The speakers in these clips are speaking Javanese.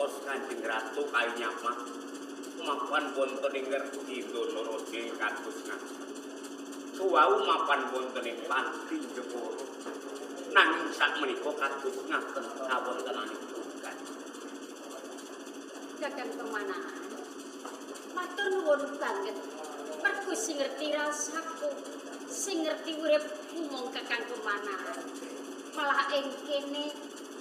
ngantos Kanjeng Ratu Kalinyamat mapan wonten ing ngerti Donorojo kados ngaten. Suwau mapan wonten ing Landi Jepara. Nanging sakmenika kados ngaten kawontenanipun Kanjeng. Kakang Pemanaan. Matur nuwun banget. Mergo sing ngerti rasaku, sing ngerti uripku mung Kakang Pemanaan. Malah ing kene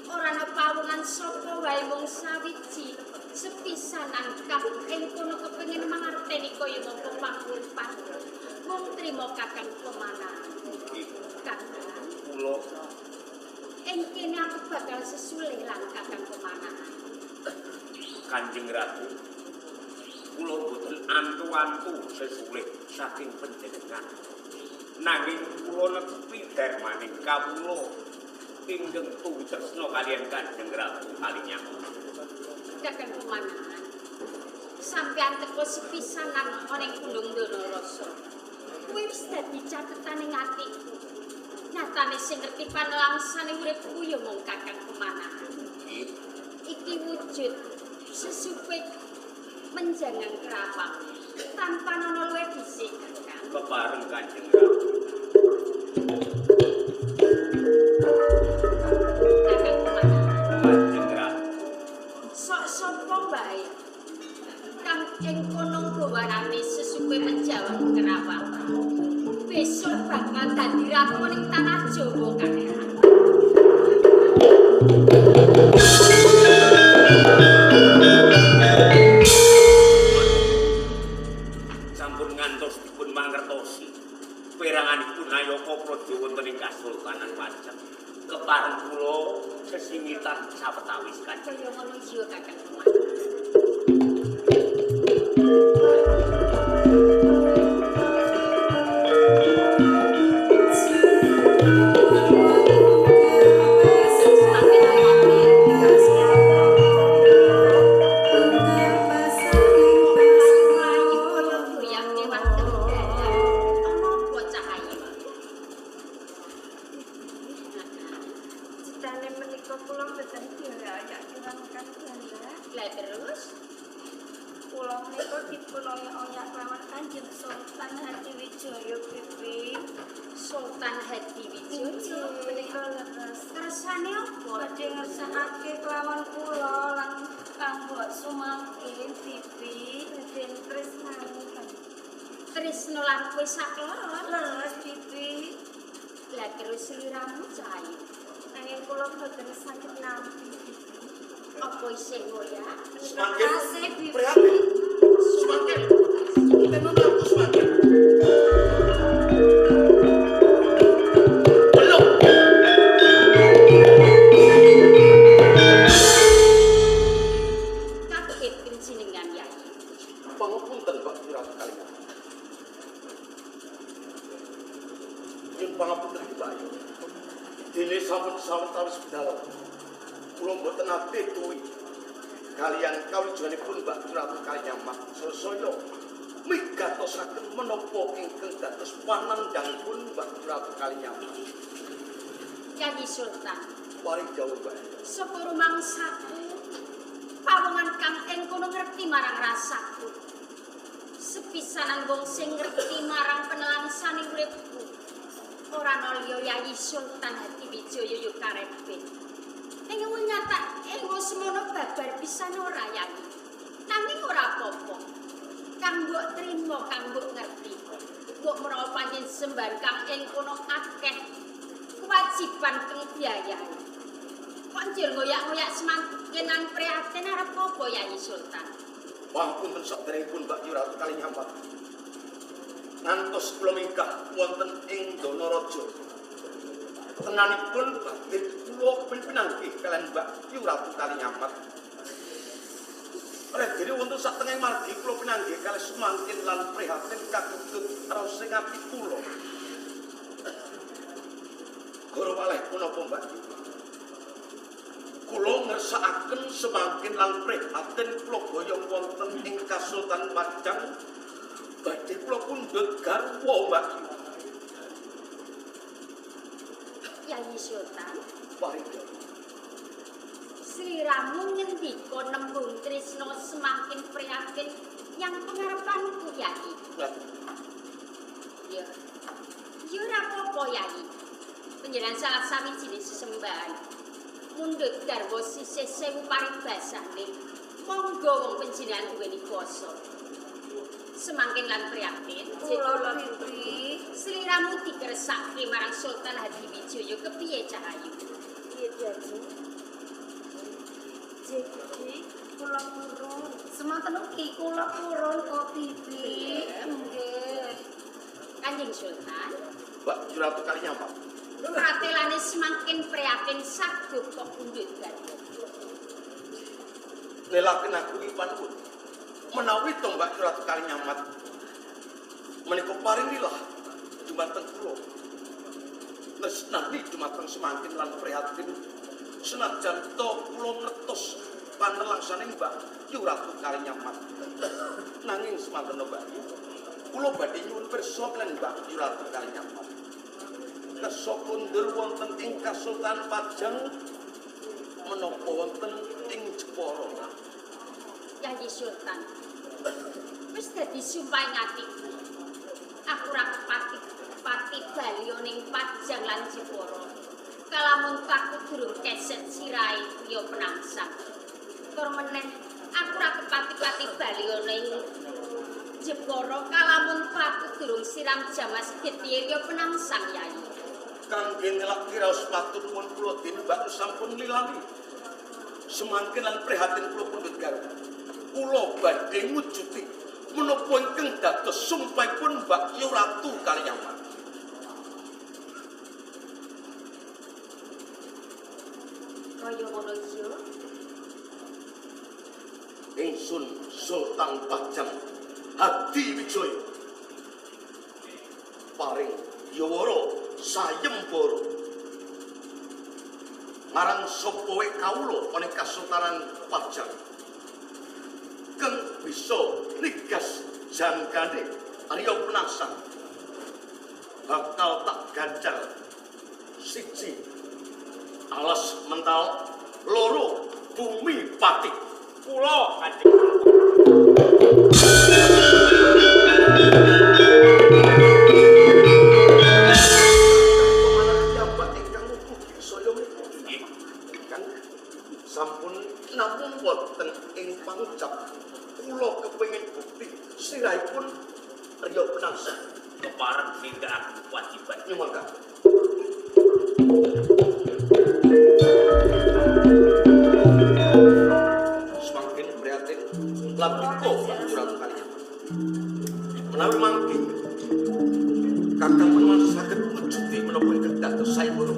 ora ana pawongan sapa wae mung sawiji. Sepisanan kang ing kono kepengin mangerteni kaya napa panguripan. Mung trima Kakang Pemanaan. Kakang Kula ing kene aku bakal sesulih lan Kakang Pemanaan. Kanjeng Ratu, kula boten antu-antu sesulih saking panjenengan. Nanging kula netepi darmaning kawula inggih tresna kaliyan Kanjeng Ratu Kalinyamat. Kakang Pemanaan, sampeyan teko sepisanan ana ing Gunung Donoroso. Kuwi wis dadi catetan ing atiku. Nyatane sing ngerti panelangsane uripku ya mung Kakang Pemanaan. Iki wujud sesupit menjangan kerawang tanpa nono luwe bisik kan Kepareng Kanjeng Ratu. Kakang Pemanaan, Kanjeng Ratu. sok sapa wae kang ing kono gawanane sesupit menjangan kerawang besok bakal dadi ratu ning tanah Jawa Kakang. Sampun ngantos dipun mangertosi peranganipun Nayaka Praja wonten ing Kasultanan Pajang. Kepareng kula sesingitan sawetawis Kanjeng. Kaya ngono iya Kakang Pemanaan. Lah terus Kula menika dipun oyak-oyak kelawan Kanjeng Sultan Hadiwijaya Pipi. Sultan Hadiwijaya Menika leres. kersane apa? Badhe ngersakake kelawan kula lan kanggo sumangkin Pipi den tresnani. Tresno lan kowe sakloro. Leres Pipi. Lah terus sliramu cair. Nanging kula boten saged nampi. Apa isih ngoyak? Semakin Kasih Pipi. prihatin. Semakin kita membantu semakin. Belum. Kaget panjenengan Yai. Pangapunten Pak Wiratu Kalinyamat. Yen pangapunten Bayu. Dene sampun sawetawis dalu. Kula mboten nate tuwi. Kaliyan kawijanipun Mbak Wiratu Kalinyamat sasaya migatosaken menapa ingkang dados panandhangipun Mbak Wiratu Kalinyamat. Yai Sultan, Paring jauh Mbak. sapa rumangsaku pawongan kang ing kono ngerti marang rasaku. Sepisanan wong sing ngerti marang penelangsane uripku. Ora ana liya Yai Sultan Hadiwijaya yo karepe. Ing nyata ing semono babar pisan ora Yai. Nanging ora apa-apa. Kang mbok trima, kang mbok ngerti. Mbok menawa panjen sembar kang ing kono akeh kewajiban kang biayai. Panjer ngoyak-ngoyak semangkenan prihatin arep apa Yai Sultan? Pangapunten saderengipun Mbak Wiratu Kalinyamat. Ngantos kula mingkah wonten ing Donorojo. Tenanipun badhe kula pinanggih kalian Mbak Wiratu Kalinyamat. Dene wonten satengah margi kula pinanggih kalih sumangkin lan prihatin kagutut raos ing ati kula. Goro waleh punapa Mbak? Kula ngersakaken semangkin lan prihatin kula boyong wonten ing Kasultanan Pajang badhe kula pundhut garwa Mbak. Yai Sultan, Paring Sliramu ngendika nembung tresno semakin prihatin yang pengarepanku Yai. Ya. Ya ora apa-apa Yai. Panjenengan salah sawijining sesembahan. Mundhut garwa sisih 1000 paribasane. Monggo wong panjenengan duweni kuwasa. Semangkin lan prihatin, Kula Fitri. sliramu dikersake marang Sultan Hadiwijaya kepiye Cahayu? Iya jadi. Jadi kula purun. Semanten ugi kula purun kok Fitri. Nggih. Kanjeng Sultan, Mbak Ratu Kalinyampat. pratelane semakin prihatin saged kok mundhut garwa. Lelaken aku ipan pun menawi to Mbak Ratu Kalinyampat menika paringilah dumateng kula tresnani dumateng semakin lan prihatin senajan to kula ngertos panelangsaning Mbak Ratu Kalinyampat nanging semanten Mbak kula badhe nyuwun pirsa kaliyan Mbak Ratu Kalinyampat kersa kondur wonten ing Kasultanan Pajang menapa wonten ing Jepara. Kanjeng Sultan, wis dadi sumpah ngatiku. Aku ora pati balya ning Pajang lan Jepara. Kalamun aku durung keset sirahe ya penangsang. Tur meneh aku ora kepati balya ning Jepara kalamun aku durung siram jamas getih ya penangsang Yai. Kangge nelak kiraos patut nuwun kula Mbak sampun lilani. Semangkin lan prihatin kula pundhut garwa. Kula badhe ngujuti menapa ingkang dados sumpahipun Mbak Ratu Kalinyampat. Kaya ngono iya. Ingsun Sultan Pajang Hadiwijaya paring yawara sayembara marang sapa wae kawula ana Kasultanan Pajang kang bisa nigas jangkane arya penangsang bakal tak ganjar siji alas mental loro bumi pati Kula Kanjeng sampun namung wonten ing pangucap kula kepengin bukti sirahipun riya penangsang kepareng nindakaken kewajiban. nyuwun semakin prihatin lan iko Ratu Kalinyampat menawi mangke kakang menawi saged wujuti menapa ingkang dados sayembara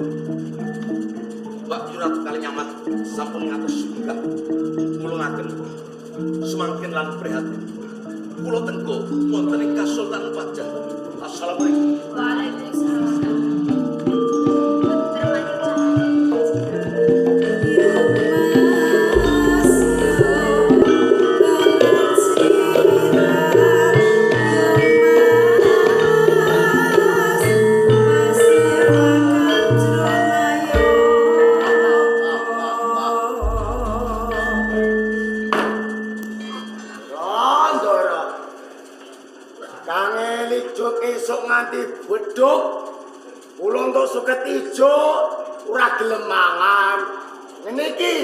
Mbak Ratu Kalinyampat sampun ngatos sunggah kula ngagem semakin lan prihatin kula tenggo wonten ing Kasultanan Pajang. Assalamualaikum. Waalaikumsalam. Esuk nganti beduk kula entuk suket ijo ora gelem mangan. Ngene iki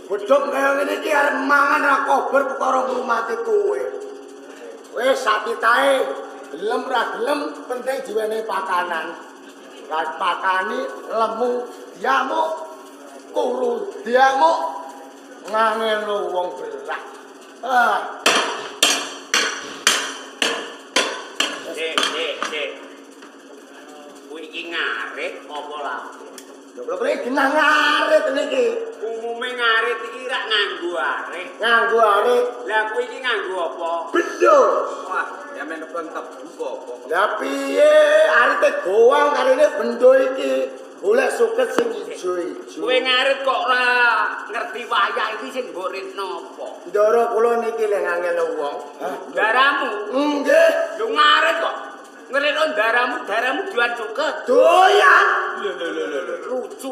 beduk kaya ngene iki arep mangan ra kober perkara ngrumati kowe. Wis sakitae gelem ra gelem penting diwenehi pakanan. Lan pakani lemu diamuk kuru diamuk ngangelo wong berak. Dek. Kuwi iki ngarit apa lagi? Lho kok genah ngarit niki. Umume ngarit iki rak nganggo arit. Nganggo arit. Lah kuwi iki nganggo apa? Beduk. Wah, ya men nebeng tebu apa? Lah piye arite goang karene bendo iki golek suket sing ijo-ijo. Kowe ngarit kok ora ngerti wayah iki sing mbok ritno apa? Ndara kula niki lek ngangel wong. Daramu. Nggih, Lu ngarit kok. Ngeritno daramu jual suket. doyan. Lucu.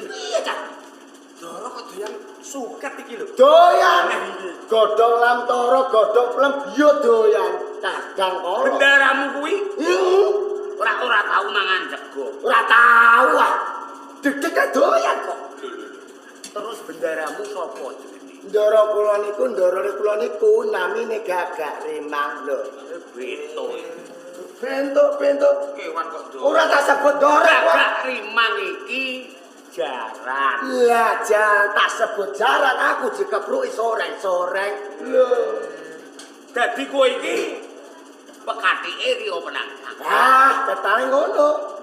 Iya, Cak. Ndara kok doyan suket iki lho. Doyan. Godhong lamtoro, godhong plem yo doyan. Kadang kala. Bendaramu kuwi Hmm. ora tau mangan sego. Ora tau ah. Dedek doyan kok. Terus bendaramu sapa jenenge? Ndara kula niku namine Gagak Rimang lho. Beto. Bentuk. Kewan kok do. Ora tak sebut Ndara kok. Gagak Rimang iki jaran. Lah jan tak sebut jaran aku dikepruki soreng-soreng. Lho. Dadi kowe iki pekatike Rio Penangsang. Ah, tetane ngono.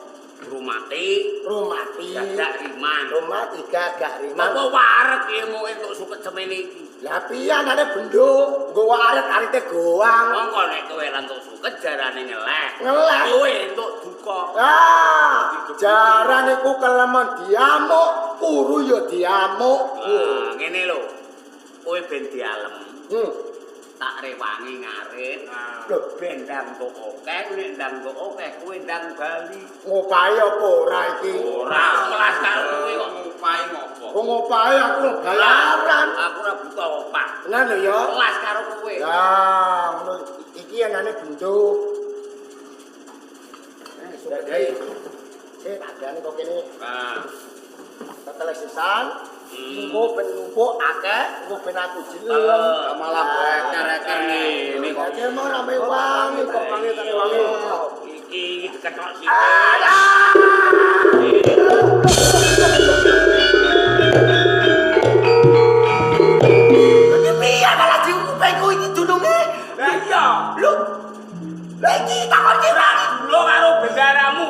Rumati Rumati. Gagak Rimang. Rumati Gagak Rimang. Apa wareg ilmu entuk suket semene iki? Lah piyane bendho, nggo aret arite goang. Monggo nek kowe entuk suket jarane ngeleh. Ngeleh. Kowe entuk duka. Ah, jaran iku kelemon diamuk, kuru ya diamuk. Nah, ngene lho. Kowe ben dialem. Hmm. Tak rewangi ngarit. Lho, Ben ndang tok akeh, nek ndang tok akeh kowe ndang bali. ngopahi apa ora iki? Ora kelas karo kowe kok ngupahi ngopo? Wong ngopahi aku bayaran. Aku ora butuh opah. Tenan lho ya. Kelas karo kowe. Lah, ngono iki enane bendho. Sudah tak jane kok kene. Nah, Tetelek sisan. Engko ben numpuk akeh, engko ben aku jeleng. malah beker-beker ngene kok. Iki mau rame wangi kok wangi tak wangi. Iki diketok sithik. Iki piye malah diumpengku iki dununge? Lah iya, Lho. Lah iki takon ki wangi. dulo karo bendaramu.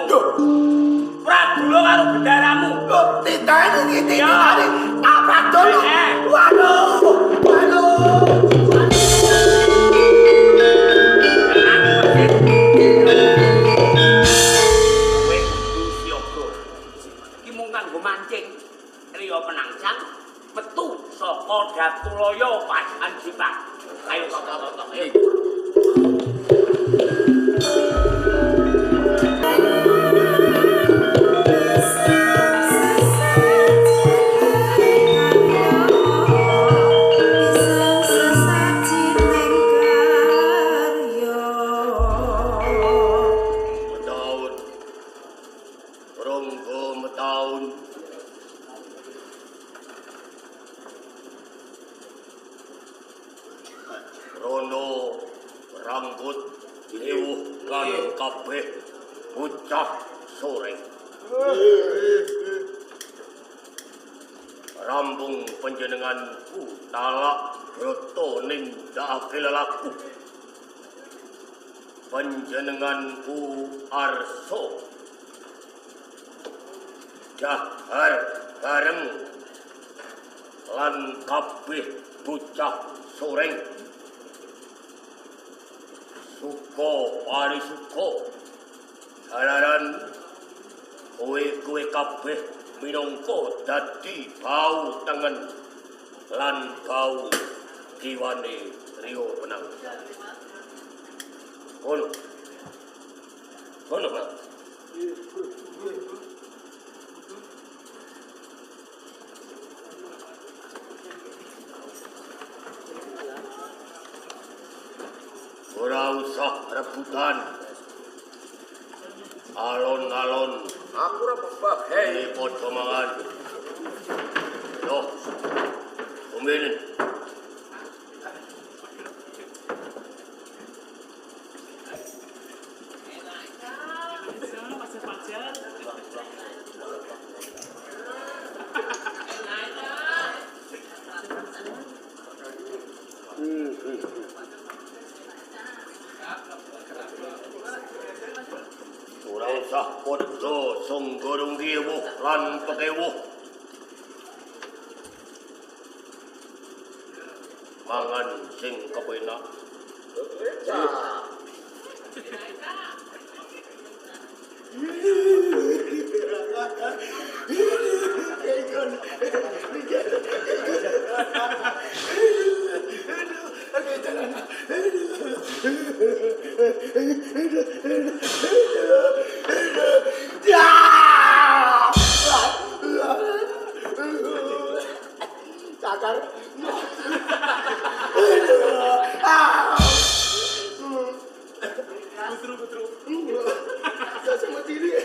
Ora dulo karo bendaramu. Lho, titane iki titane. Tabrak dulu. Waduh. Kowe kudu siaga. Iki mung kanggo mancing. Rio Penangsang metu saka Datulaya Pajahan Jipang. Ayo tok. Rono rambut liwuh lan kabeh bocah sore. Rambung panjenenganku talak broto nindakake lelaku. Panjenenganku arso dahar bareng lan kabeh bocah soreng. Suko parisuko halaran kowe kabeh minangka dadi bau tengen lan bau kiwane Rio Penangsang. Kono Pak. Ora usah rebutan. Alon-alon. Aku ora mbah. Hei, padha mangan. Loh. Umben. Ora usah padha songgorong riwuh lan pekewuh. Mangan sing kepenak. Saya sama diri.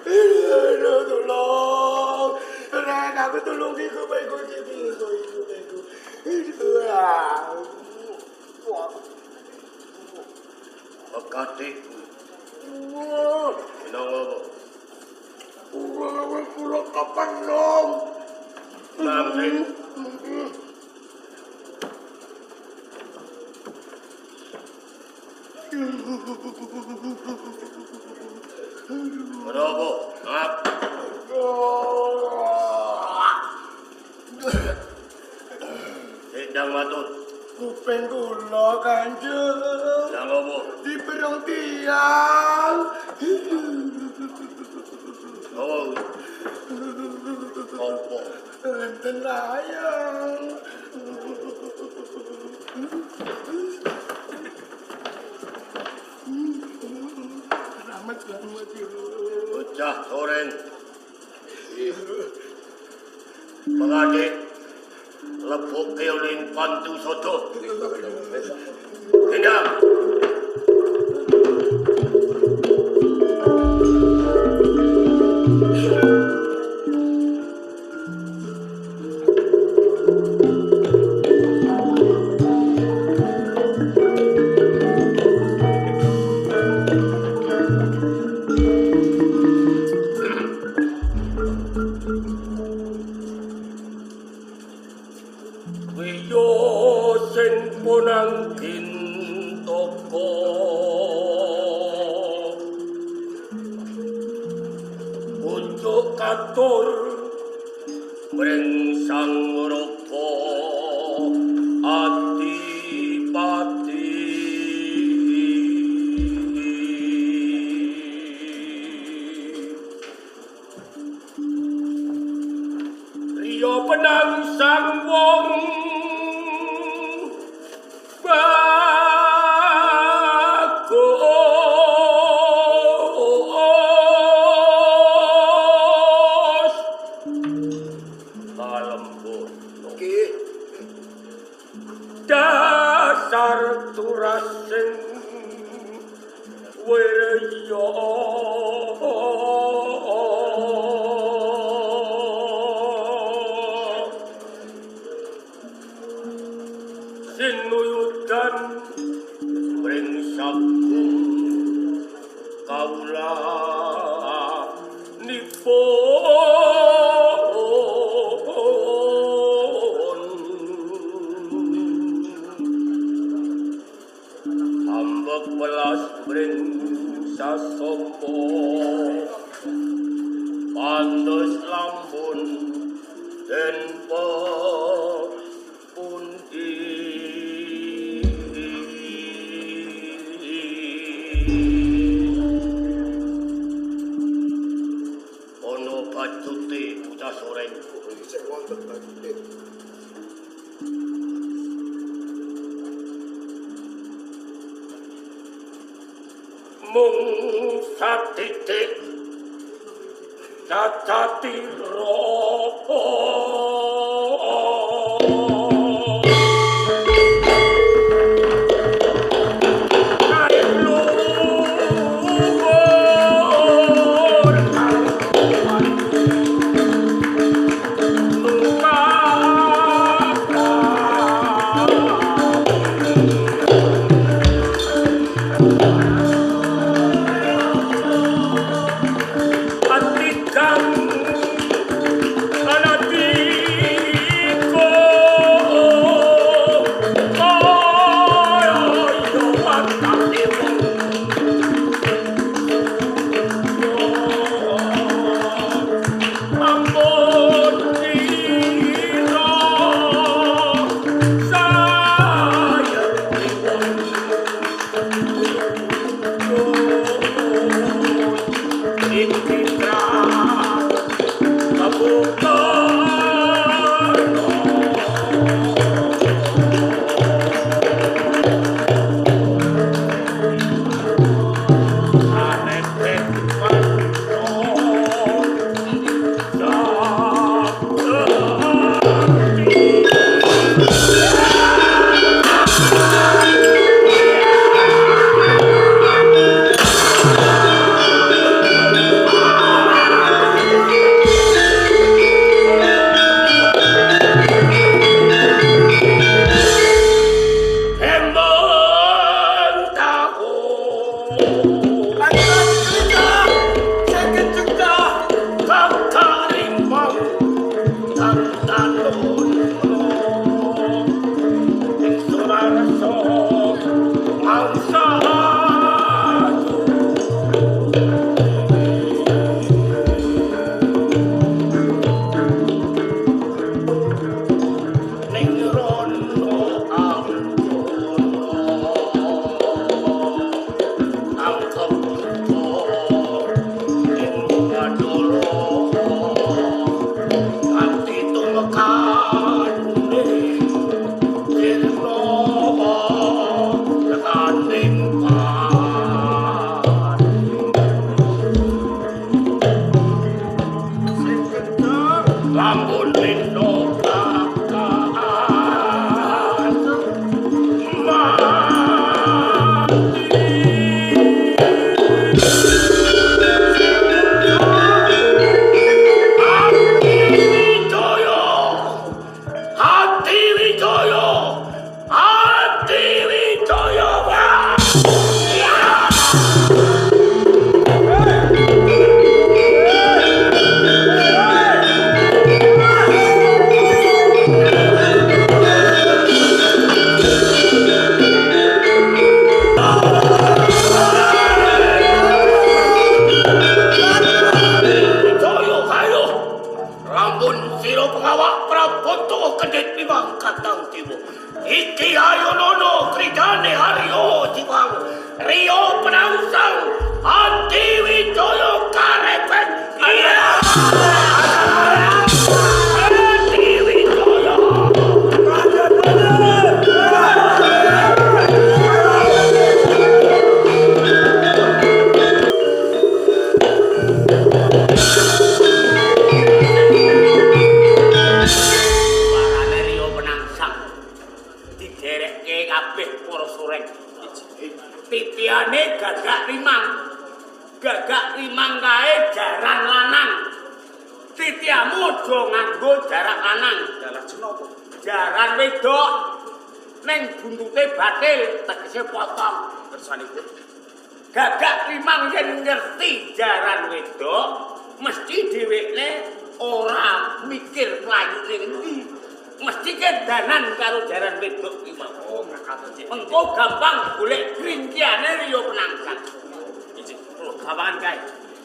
Aduh, tolong. Ren, aku tolong iku baikku iki. Pekatiku. Kenapa? Pulau kapan dong? Nanti. Kenapa? Sedang matut. Kuping kula Kanjeng. Kenapa? Diberong tiang. Oh. Apa? Enten layang. Selamat ya. Bocah Toren. Pengadik lepuk keling pantu soto. Gendang. Wiyo sing punangkin toko unjuk katur brengsang roko adipati Rio penangsang wong bagus kalembut dasar turasing wirya sinuyudan brengsakku kaula nipun ambek belas brengsasompo pantes lampun den pundi ono bacute bocah soreng Sing wonten bacute. mung satitik cacati ropo Antikan Wijaya, Adi Wijaya. Iki ayo nono kridane Haryo Jiwang Rio Penangsang Adi Wijaya karepet Adi Wijaya titiane gagak rimang kae jaran lanang titiamu aja nganggo jarak lanang jaran wedok ning buntute batil tegese potong kersanipun gagak rimang yen ngerti jaran wedok mesti dhewekne ora mikir mlayune ngendi mesti kedanan karo jaran wedok iki mau. Engko gampang golek rinciane Rio Penangsang. Iki kawangan kae.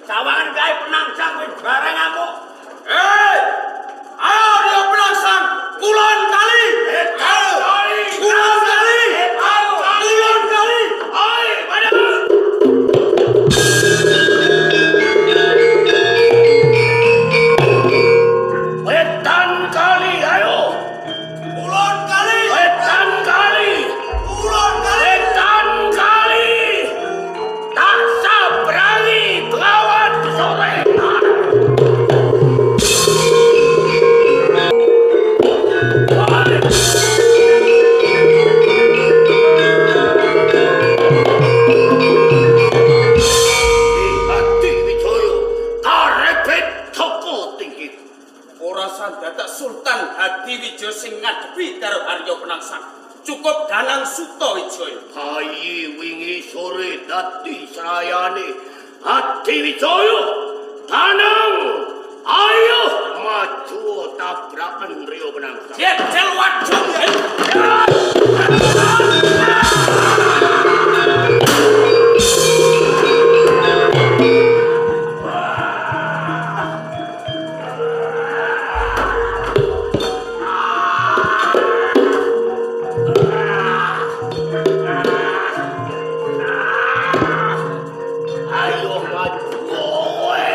Kawangan kae Penangsang wis bareng amuk. Ayo Rio Penangsang, kulon kali. Kulon kali. Kulon kali. Oi, pada Wetan kali ayo. Kulon kali. Wetan kali. Kulon kali. Wetan kali. Tak sabrangi lawan sore. Adi Wijaya karepet toko tinggi. Ora sandadak Sultan Hadi Wijaya sing ngadepi karo Haryo Penangsang. Cukup Danang Sutawijaya. Hayi wingi sore dadi serayane Adi Wijaya. Tanang ayo maju tabrakan Rio Penangsang. Jejel wajung. Ayo maju kowe.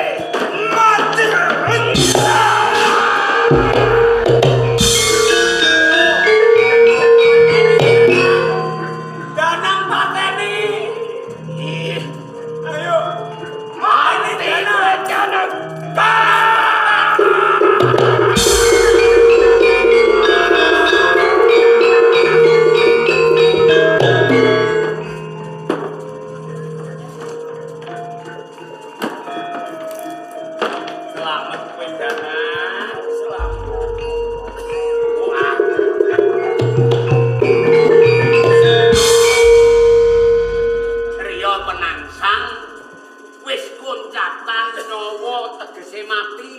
Mati. Danang pateni. Ayo. Mati Danang. Selamat kowe Danang. Selamat. Wah. Rio Penangsang wis koncatan nyawa tegese mati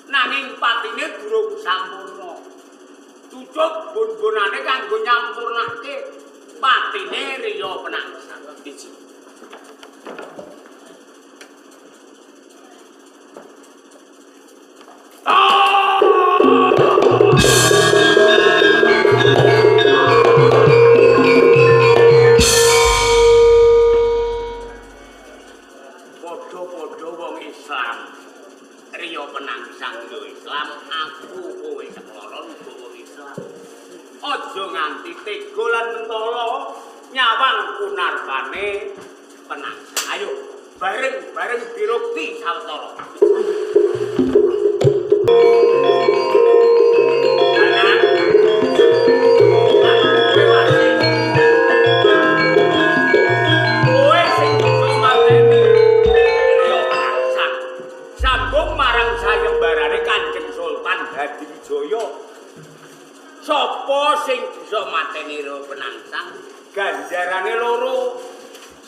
nanging patine durung sampurna cucuk bun-bunane kanggo nyampurnake patine Rio Penangsang iki padha-padha wong Islam Rio Penangsang yo Islam aku kowe sekloron wong Islam aja nganti tega lan mentala nyawang kunarbane Penangsang ayo bareng-bareng dirukti sawetara Sapa sing bisa mateni Roro Penangsang? Ganjarane loro.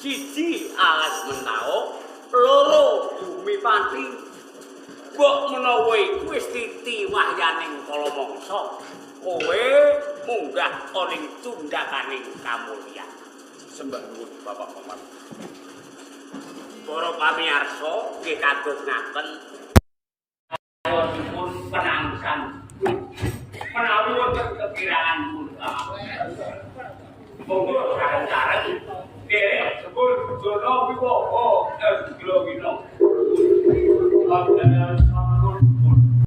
Siji alas mentao, loro bumi pati. Mbok menawa iku wis titi wahyaning kala mangsa, kowe munggah ana ing tundakaning kamulyan. Sembah nuwun Bapak Paman. Para pamirsa nggih kados ngaten. Dipun penang